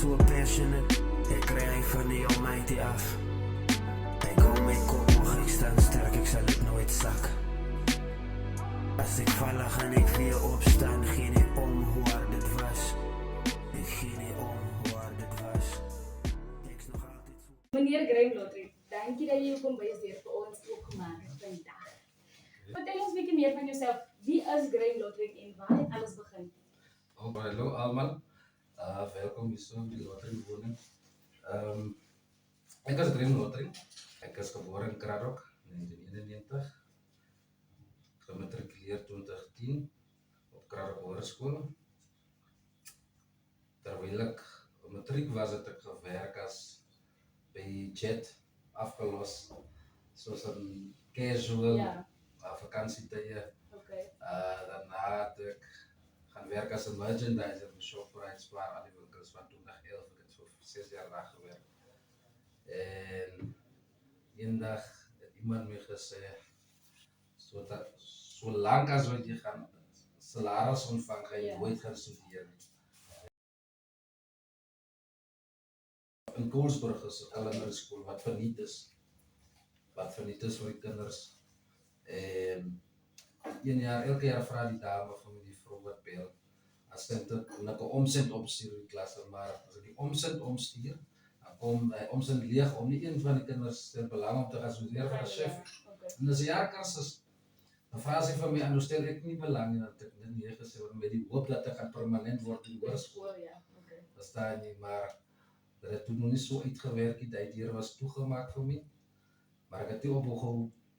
so passionate. Ek kry hy van die almighty af. Ek hou my kop hoog, ek staan sterk, ek sal dit nooit sak. As ek val, gaan ek weer opstaan, geen nie om hoe hard dit was. Ek geen nie om hoe hard dit was. Ek's nog altyd so. Meneer Graham Lottery, dankie dat jy kom bysteer vir ons opgemaak het vandag. Vertel ons 'n bietjie meer van jouself. Wie is Graham Lottery en waar het alles begin? Hallo almal. Welkom hier so by die Lottery woning. Ek is Graham Lottery. Ek is gebore in Kraddock in 1991. Gematrikuleer 2010 op Kraddock Hoërskool. Terwyl ek op matriek was, het ek gewerk as by Jet afgelos, soos 'n casual vakansietye. Okay. Daarna het ek gaan werk as 'n merchandiser by Shoprite waar al die winkels van 2011 ek het so vir 6 jaar daar gewerk. En eendag het iemand my gesê, solank as wat jy gaan salaris ontvang, gaan jy nooit gaan studeer nie. In Koelsburg is 'n elementary school wat verniet is. Wat verniet is vir die kinders. En elke jaar vra die dame van my die vrou wat bel. As ek dit 'n omsend opstuur in die klasse, maar as ek die omsend omstuur, dan kom hy omsend leeg om nie een van die kinders te belang om te gaan studeer vir 'n chef. En dis 'n jaarkursus. Dan vra sy van my, en nou stel ek nie belang in dat ek net nee gesê word met die hoop dat ek gaan permanent word in die hoërskool. Verstaan nie, maar dat het toen nog nie so uitgewerk het, die deur was toegemaak vir my. Maar ek het nie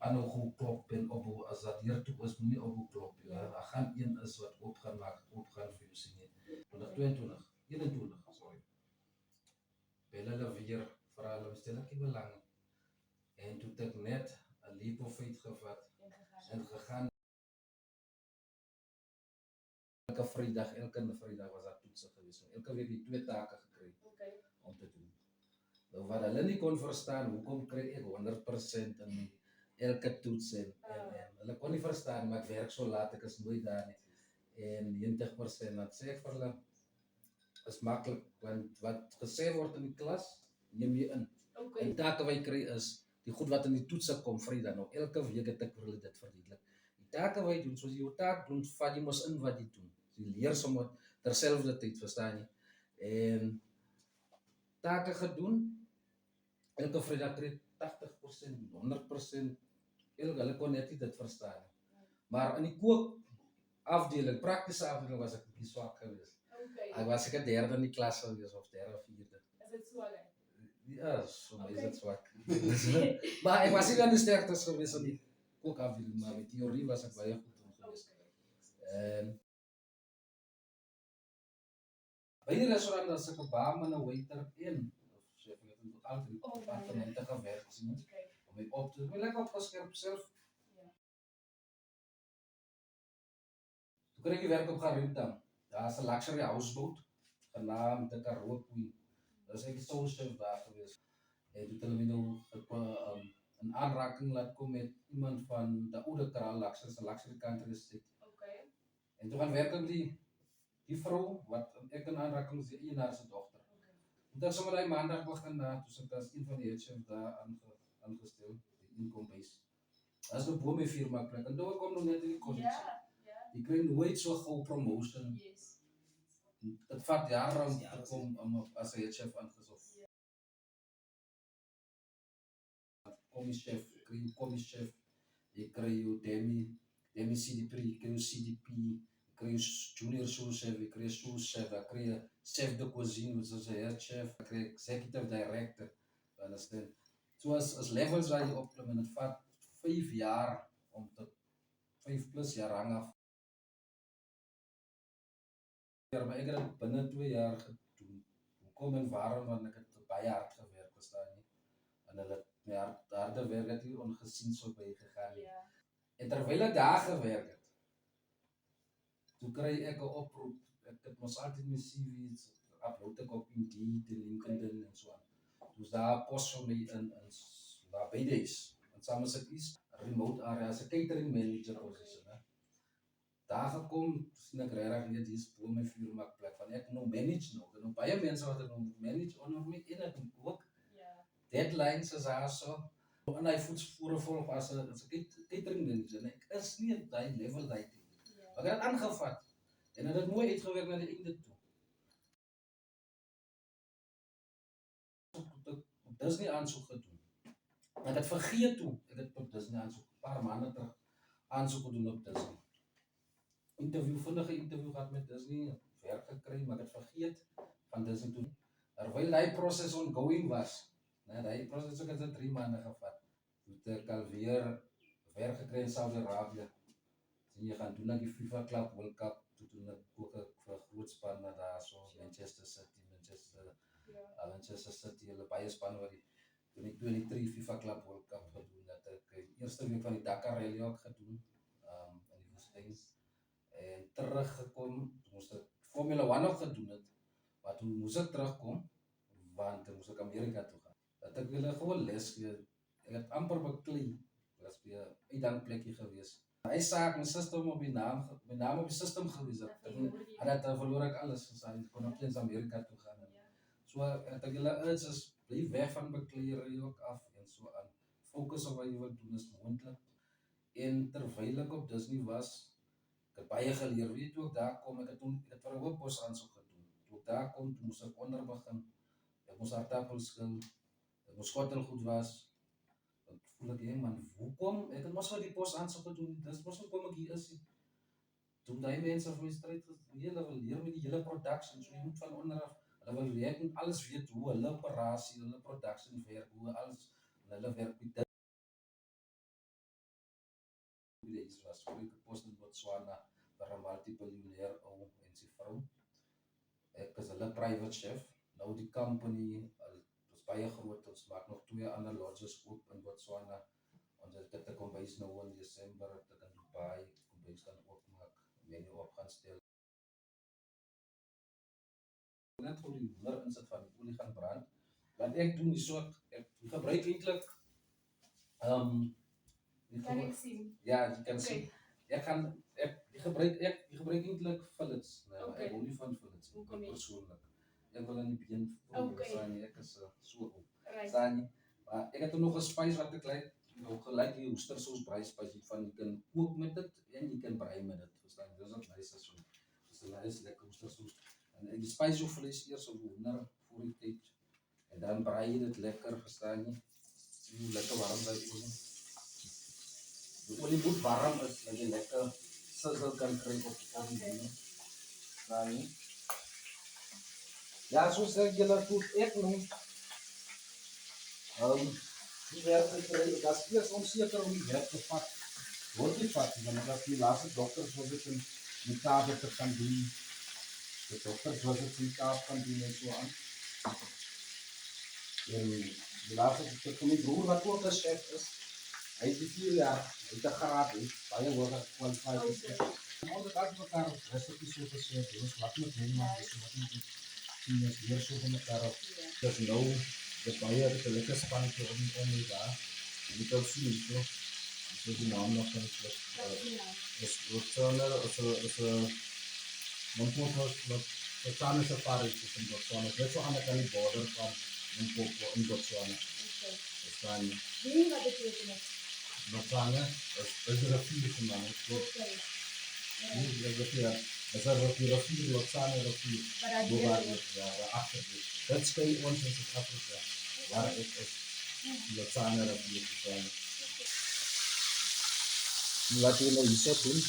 aanhou geklop en ophou as dat deur toe is, moet nie ophou klop. Daar gaan een is wat oop gaan vir jou sien nie. 21, sorry. Bel hulle weer, vra hulle, stel ek nie belang. En toe het ek net 'n leap of faith gevat en gegaan. Elke Vrydag was daar toetse gewees. Elke week die 2 take gekry om te doen. Nou wat hulle nie kon verstaan, hoekom kry ek 100% in elke toets en hulle kon nie verstaan, maar ek werk so laat, ek is nooit daar nie. En 90%, dan sê ek vir hulle, is maklik, want wat gesê word in die klas, neem jy in. En take wat jy kry is, die goed wat in die toetse kom, Vrydag. Nou elke week het ek vir hulle dit verduidelik. Die take wat jy doen, soos jy jou taak doen, vat jy mos in wat jy doen. Jy leer sommer terselfdertyd, verstaan jy? En take gedoen, elke Vrydag kry 80%, 100%, hulle kon net nie dit verstaan. Maar in die kookafdeling, praktische afdeling was ek bietjie swak geweest. Ek was seker 3de in die klas geweest of 3de of 4de. Is dit swak? Ja, so is dit swak. Maar ek was nie aan die sterktes geweest in die kookafdeling, maar met theorie was ek baie goed geweest. By die restaurant as ek 'n barman, 'n waiter en chef, ek het altyd in departemente gewerk, sien. Om my op te doen, lekker opgeskerp self. Toen kreeg ik werk op Garuda. Daar is een luxury houseboat, genaamd de Karoo Queen. Dat is eigenlijk zo'n chef daar geweest. En toen hebben we nou een aanraking laten komen met iemand van de Oude Kraal luxury country estate. En toen gaan werken die vrouw, wat ik een aanraking is, die eenaar zijn dochter. Toen is zomaar die maandag begin daar, toen is een van die headchefs daar aangesteld, die inkombeis. Dat is een boom firma plek. En toen kwam nog net in die college. Je krijgt nooit zo gauw promotion. Het vat jaren om te komen als headchef aangezocht. Commischef, je krijgt commischef, je krijgt demi CDP, je krijgt CDP, je krijgt junior souschef, je krijgt souschef, je krijgt chef de cuisine, zoals een headchef, je krijgt executive director. Zoals als levels waar je opklimt, en het vat 5 jaar om tot 5+ jaar hang af. Maar ik heb het binnen 2 jaar gedaan. Hoekom en waarom? Want ik heb baie hard gewerkt, verstaan nie. En hulle het harde werk het hier ongesiens so bygegaan. En terwyl ek daar gewerk het, toe kry ek 'n oproep. Ek het mos altyd my CV's upload ek op Indeed en LinkedIn en so aan. Dus daar 'n pos vir my in daar by Days in Somerset East, remote area as 'n catering manager position. daar gekom, sien ek regtig net dis bo my vuurmakplek van ek nou manage nog. En baie mense wat ek nou manage onder my en ek ook deadlines is daar so. En hy voetspore volg as 'n catering manager. En ek is nie op daai level daai ding. Maar ek het aangevat en het dit mooi uitgewerk na die einde toe. Op Disney aansoek gedoen. Ek het vergeet toe. Ek het op Disney aansoek 'n paar maande terug aansoek gedoen op Disney. Vindige interview gehad met Disney, werk gekry, maar ek het vergeet van Disney toe. Terwyl daai proses ongoing was, daai proses het 3 maande gevat. Toe ek alweer werk gekry in Saudi-Arabië. Sien jy gaan doen na die FIFA Club World Cup, toe doen ek ook 'n groot span na daar so Manchester City, Manchester City, hulle baie span wat die 2023 FIFA Club World Cup gedoen het. Ek eerste week van die Dakar Rally ook gedoen, in die woestyn. En teruggekom, toen moest ek Formula 1 nog gedoen het, maar toen moest ek terugkom, want toen moest ek Amerika toe gaan. Dat ek hulle gewoon les gee, ek het amper beklei, was weer 'n uitdankplekkie gewees. Hy saak my system op die naam op die system gewees het, en dat verloor ek alles, dus ek kon ook eens Amerika toe gaan. So het ek hulle urge is, bly weg van bekleierery ook af, en so aan, focus op wat jy wil doen is moontlik. En terwyl ek op Disney was, ek het baie geleer, weet toe ek daar kom, ek het vir 'n hoofpos aansoek gedoen. Toe ek daar kom, toe moes ek onder begin. Ek moes aardappels skil, ek moes skottelgoed was. Dan voel ek, man, hoekom? Ek het mos vir die pos aansoek gedoen, dis mos hoekom ek hier is. Toen die mense vir my stryd gesê, hulle wil leer met die hele production, so jy moet van onder af, hulle wil werk en alles weet hoe hulle operasie, hulle production werk, hoe alles, en hulle werk met dit. Dit was voor ek pos in Botswana, vir 'n multi-biljoenêr ou en sy vrou. Ek is hulle private chef. Nou die company, is baie groot, ons maak nog 2 ander lodges oop in Botswana. Ons het 'n kombuis nou in Desember, het ek in Dubai, kombuis gaan oopmaak, menu op gaan stel. Net voor die hoender insit van die olie gaan brand. Wat ek doen is so, ek gebruik eintlik, Kan ek sien? ja, jy kan sien. Ek gebruik eintlik Philips. Ek hou nie van Philips persoonlik. Ek wil in die been voel, ek is so op. Maar ek het nog 'n spys wat ek gelyk die oestersous braaispys van jy kan kook met dit en jy kan braai met dit. Verstaan jy? Dis ook nice so. Dis 'n nice lekker oestersous. En die spys jou vlees eers op hoender voor die tyd. En dan braai jy dit lekker, verstaan jy? Jy lekker warm by olie. Die olie moet warm is, dat jy lekker sizzle kan kry op die bene. Ja, so sê ek julle goed, ek noem. Die werk gekry, dat is eers onseker om die werk te vat. Word die vat, want dat die laaste dokters was het in die Kaap te gaan doen. De dokters was het in die Kaap gaan doen en so aan. En die laaste, toen die broer wat ook 'n chef is, hy is die 4 jaar, hy het 'n graad, hy is baie hoog gekwalifiseerd. Al dit uit mekaar op recipes so gesê, ons wat met hom maak, so wat moet sien is weer so van mekaar op. Dus nou, dit baie het 'n lekker spannetjie om die daar. Jy moet ook sien, so die naam nog van die plek. Is Botswana, is 'n Botswana safari in Botswana. Dit is so aan die border van Limpopo in Botswana. Verstaan jy? Wie wat beteken dit? Botswana is 'n rivier vandaan. Dis 'n rivier, Botswana rivier. Ja, daar agter dit. Dit skei ons in Suid-Afrika. Waar ek is. Botswana rivier verstaan. Laat jy nou hierso doen.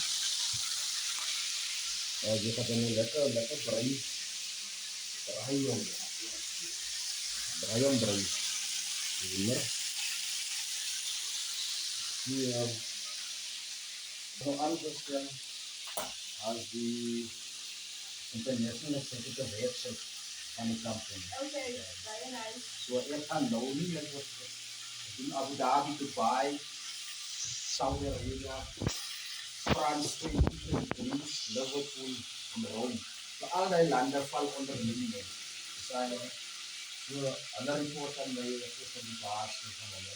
Jy gaat dan lekker braai. Braai om. Hoender. Die nou aangestel as die international executive head chef van die company. Okay, baie nice. So ek gaan nou nie ek doen Abu Dhabi, Dubai, Saudi Arabia, France, Greece, Liverpool en Rome. So al die lande val onder my. So ander report aan my is van die baas van hulle.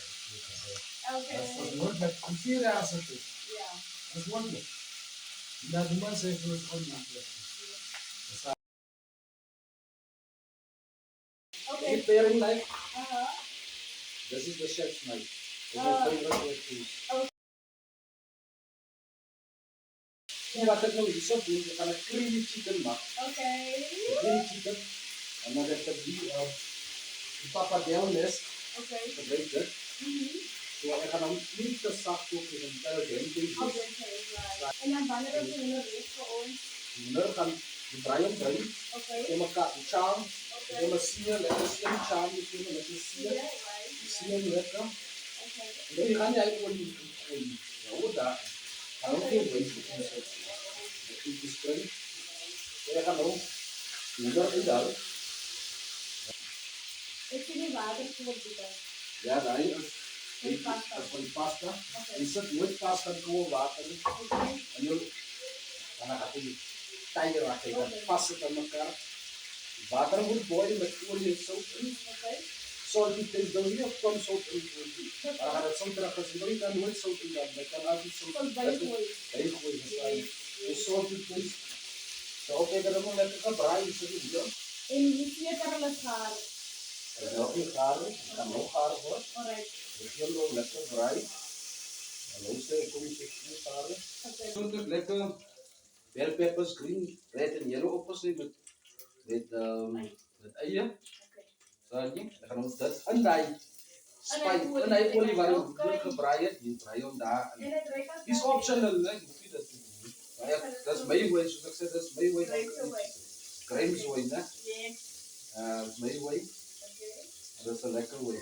Okay. Dat is nooit met 4 jaar zit. Ja. Dat is wonderlijk. Nou, die man zegt dat het onmogelijk is. Okay. Die pairing knife, Uh-huh. this is the chef's knife. It's Ah. my favorite way to use. Okay. So wat ek nou hierso doen, ek gaan 'n creamy chicken maak. Okay. Creamy chicken. En dan heb ik die pappardelle Okay. gebruik dit. So ek gaan hom nie te sag kook nie, want dit is Okay, right. En dan wanneer is die hoender reg vir ons? Die hoender gaan die braai opbring. Okay. Jy mekaar die charm, Okay. jy moet sien, lekker sien charm, jy moet lekker sien. Yeah, right. Sien lekker. Okay. En dan gaan jy olie in. Ja, daar. Gaan ook geen wees op ons. Ek het gespring. Jy gaan nou die hoender in daar. Ek sien die water kook dit. Ja, daar is Met pasta. as van die pasta. Okay. Jy sit nooit pasta in koue water nie. Okay. En jy dan gaan jy tyer raak jy dan vas dit aan mekaar. Water moet boil met olie en sout in. Okay. Salty taste dan nie of kom sout in. Maar gaan dit soms terug as jy dan nooit sout in dan kan altyd sout. Sal baie gooi. Baie goeie verstaan. Yes, So yes. salty taste. So okay, dan moet lekker gebraai so die hier. En die seker hulle gaar. En dan die gaar, dan nog gaar word. Alright. Dit hier nog lekker braai. En nou sê kom jy so gaar. Okay. So dit lekker bell peppers, green, red en yellow opposite met eie. Okay. Sien jy? Dan gaan ons dit in daai spice, in daai olie waar jy dit gebraai het, jy braai hom daar in. En dit reik as Dis optional, né? Jy hoef nie dit te doen. Maar ja, dis my way, soos ek sê, dis my way. Graham's way, né? Yes. Dis my way. Okay. Dis 'n lekker way.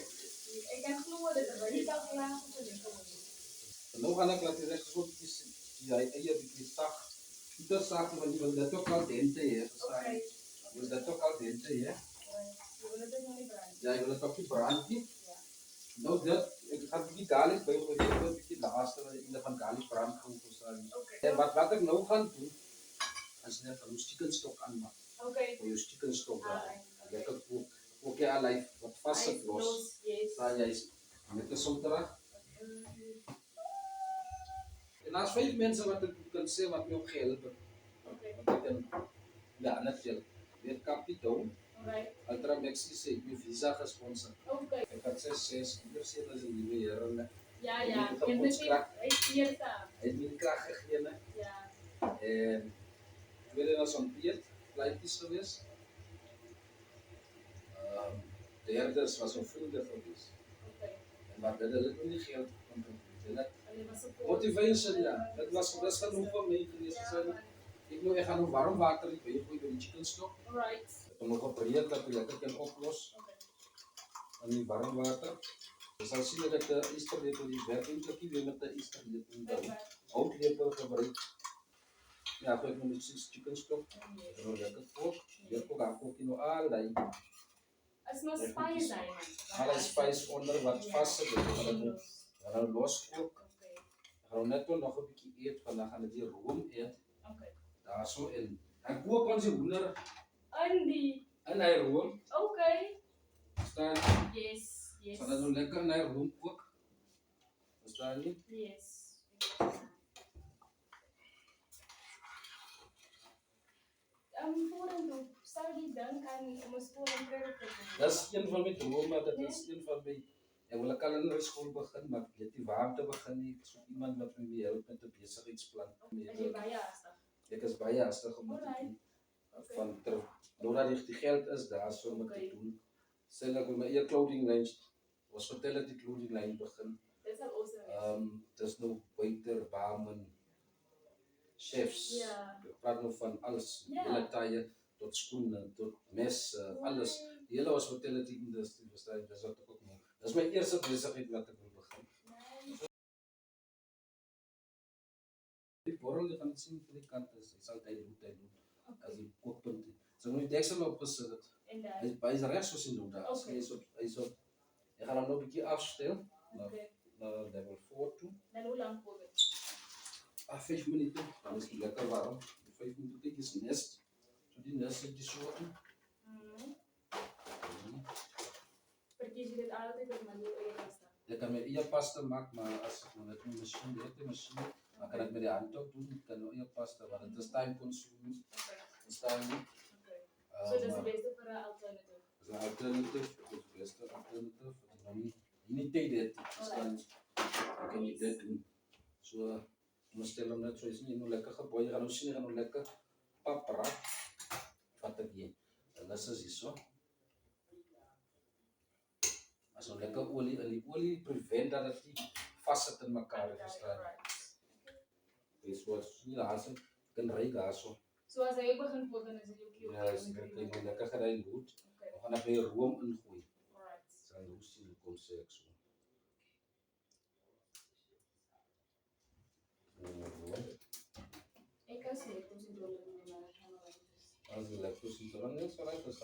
Ek kan glo dit reik al klaar om te doen. En nou gaan ek laat jy reg so die eie bietjie sag. Dit sag want jy wil dit ook al dente hê, verstaan jy? Jy wil dit ook al dente hê. Jy wil dit nog nie brand. Ja, jy wil dit ook nie brand nie. Ja. Nou dit, ek gaan bietjie garlic bygooi, ek wil bietjie laaste in van garlic brand gaan verstaan jy. Okay. En wat ek nou gaan doen, is net 'n chicken stock aanmaak. Okay. Vir jou chicken stock. Alright. Lekker kook. Kook jy al wat vas sit los. Yes. Staan jy met 'n sonterag. En as 5 mense wat ek kan sê wat my ook gehelp het. Okay. Want ek kan ja, net weet kapitaal. Alright. Ultra Maxi sê ek my visa gesponsor. Okay. Ek het sê 6 keer is 'n nuwe jaar. Ja, En ja. die Jy moet gemoedskrag. hy hier staan. Hy het my die krag gegee, né? Ja. En tweede was aan Piet, kleintjies gewees. Derde was ons vriende gewees. Okay. En wat dit hulle nie geld kon hulle Hulle was op motivation ja. Dit was genoeg vir my gewees gesê. Ek gaan nou warm water by gooi by die chicken stock. Alright. Om nog op breek dat jy lekker kan oplos Okay. in die warm water. Dus dan sien jy dat die esterlepel die werk eintlik nie weer met die esterlepel dan houtlepel gebruik. Ja, ek het nou met chicken stock. En nou lekker kook. Weer kook aan kook jy nou al die As no spice daai man. al die spice onder wat vas sit. Dan gaan los kook. Okay. Gaan net nog 'n bietjie eet want dan gaan dit die room eet. Okay. Daar so in. Dan kook ons die hoender Andy. in hy room. Okay. Staan Yes. Yes. gaan dit nou lekker in hy room kook. Verstaan jy? Yes. Vorentoe, sou jy dink aan om 'n skool in Pretoria te doen? Dis een van my drome, dit is een van my ek wil 'n kalenderskool begin, maar ek weet nie waar om te begin nie. Ek soek iemand wat my help met 'n besigheidsplan. As jy baie hastig. Ek is baie hastig om dit te doen. Van doordat die geld is daar so om dit te doen. Sê ek wil my eie clothing line, hospitality clothing line begin. Dis al awesome. Dis nou waiter, barman, chefs. Ja. Ek praat nou van alles, Ja. hele tye tot skoene, tot messe, alles. Die hele hospitality industrie verstaan, dis wat ek ook nou. Dis my eerste besigheid wat ek wil begin. Die borrel jy gaan dit sien van die kant is, jy sal tyd doen. As die kookpunt. So nou die deksel opgesit het. En dan. Hy's reg soos hy nou daar. Okay. Hy's op. Ek gaan hom nou 'n bietjie afstel Okay. na level 4 toe. Dan hoe lank voor dit? 5 minute, dan is die lekker warm. 5 minute kyk is nest. So die nest het die soort. Verkies jy dit altyd op manier eie pasta? Ek kan my eie pasta maak, maar as ek nou net 'n masjien het, Dan kan ek met die hand ook doen, kan ook nie pasta, want dit is time consuming. Verstaan jy? So dis die beste vir 'n alternative. Dis 'n alternative, dis die beste alternative. Jy nie tyd het, verstaan jy? Dan kan jy dit doen. So, ons stel hom net so, is nie nou lekker geboei, jy gaan nou sien, jy gaan nou lekker paprap, vat ek hier, en dis is hier so. As nou lekker olie, en die olie prevent dat het nie vast sit in mekaar, verstaan jy? Dis wat, nie daar is, kan ry daar so. So as hy begin kook, dan is dit ook Ja, is lekker, lekker gerein goed. Dan gaan ek weer room ingooi. Dan roes die, kom sê ek so. Ek kan sê, ek kom sê dolle in die maar ek gaan nou dus. As die lactose intolerant is, alright, as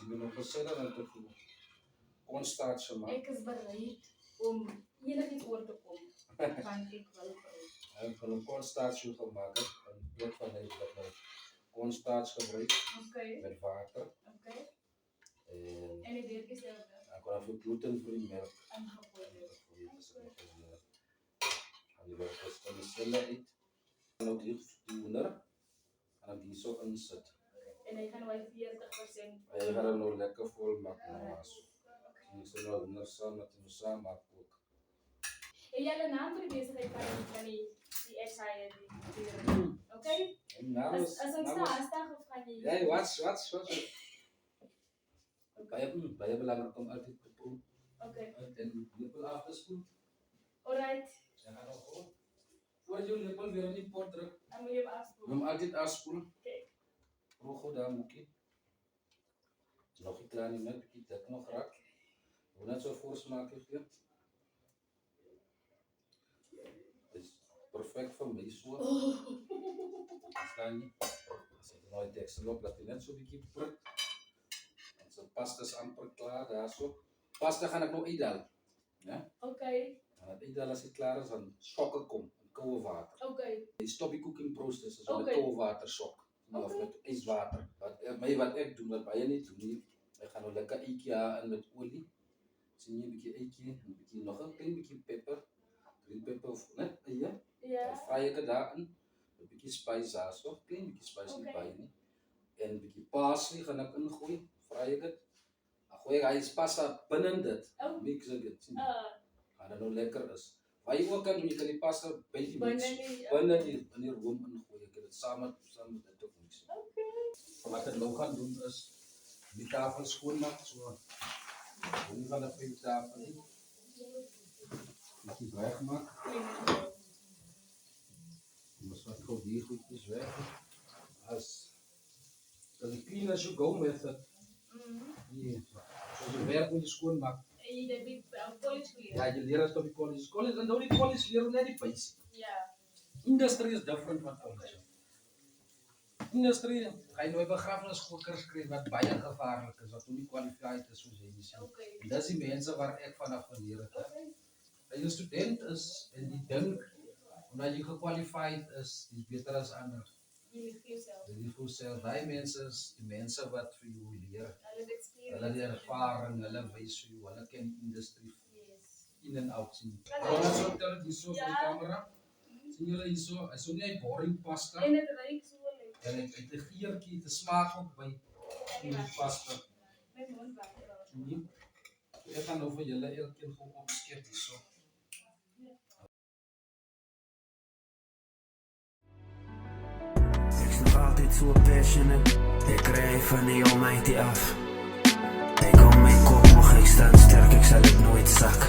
jy my nog gesê dat, dan het ek cornstarch gemaakt. Ek is bereid om enigiets oor te kom, van ek wil bereid. Ek kan 'n cornstarch gemaak het, in plek van net dat my cornstarch gebruik met water. En die deurtjies self Dan kan ek vir gluten vir die melk. ingegooi word. En die werk is van die selle uit. En ook hier toener, en dan die so insit. En hy gaan nou 40%. En jy gaan hem nou lekker vol maak nou as. En jy sal nou onder saam met hom saam maak ook. En jy het 'n naam vir die besigheid van die SI die okay? En naam is... As ons daar of gaan jy? Ja, wat? Baie belangrik om altyd te proef. En lepel af te spoel. Alright. Ja, gaan nog gewoon. Voordat jou lepel weer in die pot druk. Dan moet jy hem afspoel. Hom altyd afspoel. Okay. Proef goed daar, moekie. Nog nie klaar nie, net bietjie dik nog raak. Hoe net so voorsmaak gee. Dis perfek vir my so. Verstaan jy? As ek nou die deksel op, laat jy net so bietjie prik. En so pasta is amper klaar daar so. Pasta gaan ek nou uitdal. Ja? Okay. En het uitdal as dit klaar is, dan sok ek kom in koue water. Okay. Die stop die cooking process is met koue water sok. Of met yswater. Wat ek doen, wat baie nie doen nie, ek gaan nou lekker eitjie in met olie. Sien jy 'n bietjie eitjie, 'n bietjie nog 'n klein bietjie peper. Green pepper of net eie. Ja. Dan vry ek dit daarin. 'n bietjie spice daar so, klein bietjie spice nie baie nie. En 'n bietjie parsley gaan ek ingooi. Vry ek dit. Dan gooi ek hy pasta binne dit. Mix ek dit. Gaan dit nou lekker is. Wat jy ook kan doen, jy kan die pasta bietjie mix. Binne die room ingooi. Ek het dit saam met dit ook mix. Wat ek nou gaan doen is die tafel skoonmaak so. Hoe gaan ek die tafel nie? Bietjie wegmaak. Ons wat gou die goedjies weg. As die clean as you go method. So jy werk met die skoonmaak. Jy het die college geleer. Ja, jy leer dit op die college. College en nou die college leer net die basic. Ja. Industry is different van college. Industry, ga jy nou 'n begrafeniskoker kry wat baie gevaarlik is, wat nie kwalifiseer is soos jy sê. En dis die mense waar ek vanaf geleer het. As jy 'n student is en jy dink omdat jy gekwalifiseer is, dis beter as ander. Jy lief jouself. Jy lief jouself. Daai mense is die mense wat vir jou leer. Hulle het experience. Hulle het ervaring, hulle wys vir jou, hulle ken die industrie Yes. in en out sien. Ons sal tel dit so vir die kamera. Sien julle hierso, is so nie boring pasta. En dit ruik so lekker. En het 'n geurtjie, te smaak ook by die pasta. My mond water. Nee. Ek gaan nou vir julle elkeen gou opskep hierso. Ek's nog altyd so passionate. Ek kry van die almighty af. Ek hou my kop hoog, ek staan sterk, ek sal dit nooit sak.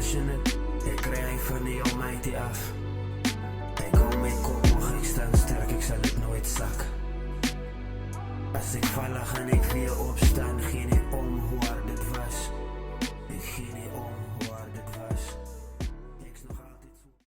passionate. Ek kry hy van die almighty af. Ek hou my kop, mag ek staan sterk, ek sal dit nooit sak. As ek val, gaan ek weer opstaan, geen nie om hoe hard dit was. Ek gee nie om